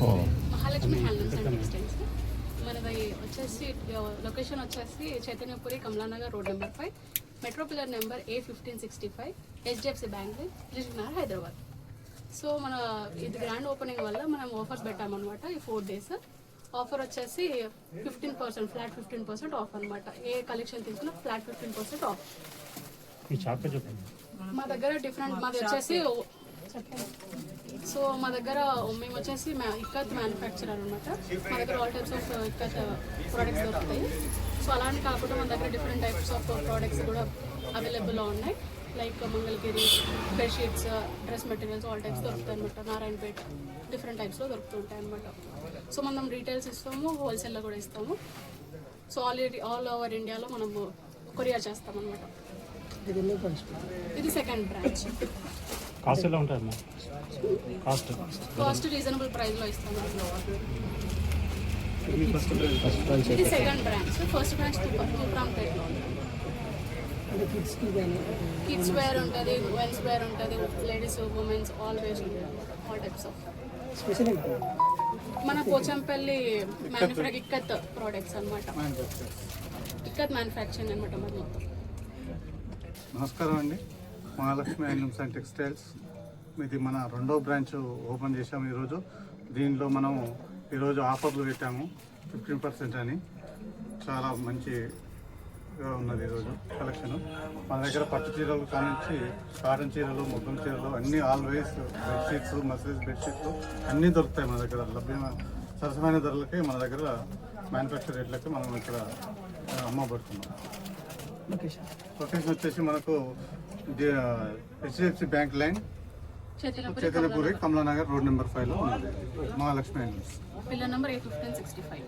Mahalakshmi handlooms and textiles. మనది వచ్చేసి location వచ్చేసి Chaitanyapuri Kamalanagar road number 5, metro pillar number A1565, HDFC bank Dilsukhnagar, Hyderabad. So మన ఇది గ్రాండ్ ఓపెనింగ్ వల్ల మనం ఆఫర్స్ పెట్టామన్నమాట. ఈ 4 days ఆఫర్ వచ్చేసి 15%, ఫ్లాట్ 15% ఆఫ్ అనమాట. ఏ కలెక్షన్ తీసుకున్నా ఫ్లాట్ 15% ఆఫ్. మా దగ్గర డిఫరెంట్, మాది వచ్చేసి సో మా దగ్గర మేము వచ్చేసి ఇక్కత్ మ్యానుఫ్యాక్చరర్ అనమాట. మా దగ్గర all types of ikat products దొరుకుతాయి. సో అలానే కాకుండా మన దగ్గర డిఫరెంట్ టైప్స్ ఆఫ్ ప్రోడక్ట్స్ కూడా అవైలబుల్లో ఉన్నాయి. Like Mangalagiri, bedsheets, dress materials, all types దొరుకుతాయి అనమాట. నారాయణపేట డిఫరెంట్ టైప్స్లో దొరుకుతుంటాయి అనమాట. సో మనం రీటైల్స్ ఇస్తాము, హోల్సేల్లో కూడా ఇస్తాము. సో ఆల్ ఓవర్ ఇండియాలో మనము కొరియర్ చేస్తాం అనమాట. ఇది సెకండ్ బ్రాంచ్. కాస్ట్ ఎలా ఉంటుంది? కాస్ట్ రీజనబుల్ ప్రైస్లో ఇస్తాము. ఇది సెకండ్ బ్రాంచ్. ఫస్ట్ బ్రాంచ్ తూప్రాంపేటలో ఉంది. కిడ్స్ వేర్ ఉంటుంది, మెన్స్ వేర్ ఉంటుంది, లేడీస్, ఉమెన్స్, ఆల్ వేర్స్ ఉంటుంది, ఆల్ టైప్స్ ఆఫ్. మన పోచంపల్లి ఇక్కత్ ప్రోడక్ట్స్ అనమాట. ఇక్కత్ మ్యానుఫ్యాక్చరింగ్ అనమాట మరి మొత్తం. నమస్కారం అండి. మహాలక్ష్మి హ్యాండ్లూమ్స్ అండ్ టెక్స్టైల్స్ ఇది మన 2వ బ్రాంచ్ ఓపెన్ చేసాము ఈరోజు. దీనిలో మనం ఈరోజు ఆఫర్లు పెట్టాము 15% అని. చాలా మంచిగా ఉన్నది ఈరోజు కలెక్షన్. మన దగ్గర పట్టు చీరలు కానించి కాటన్ చీరలు, మొగ్గం చీరలు అన్నీ ఆల్వేస్, బెడ్షీట్స్, మసీజ్ బెడ్షీట్లు అన్నీ దొరుకుతాయి మన దగ్గర. లభ్యమైన సరసమైన ధరలకి మన దగ్గర మ్యానుఫ్యాక్చర్ రేట్లకి మనం ఇక్కడ అమ్మబడుతున్నాం. లొకేషన్ వచ్చేసి మనకు HDFC bank line, Chaitanyapuri Kamalanagar road number 5లో ఉన్నది Mahalakshmi handlooms. Pillar number A1565.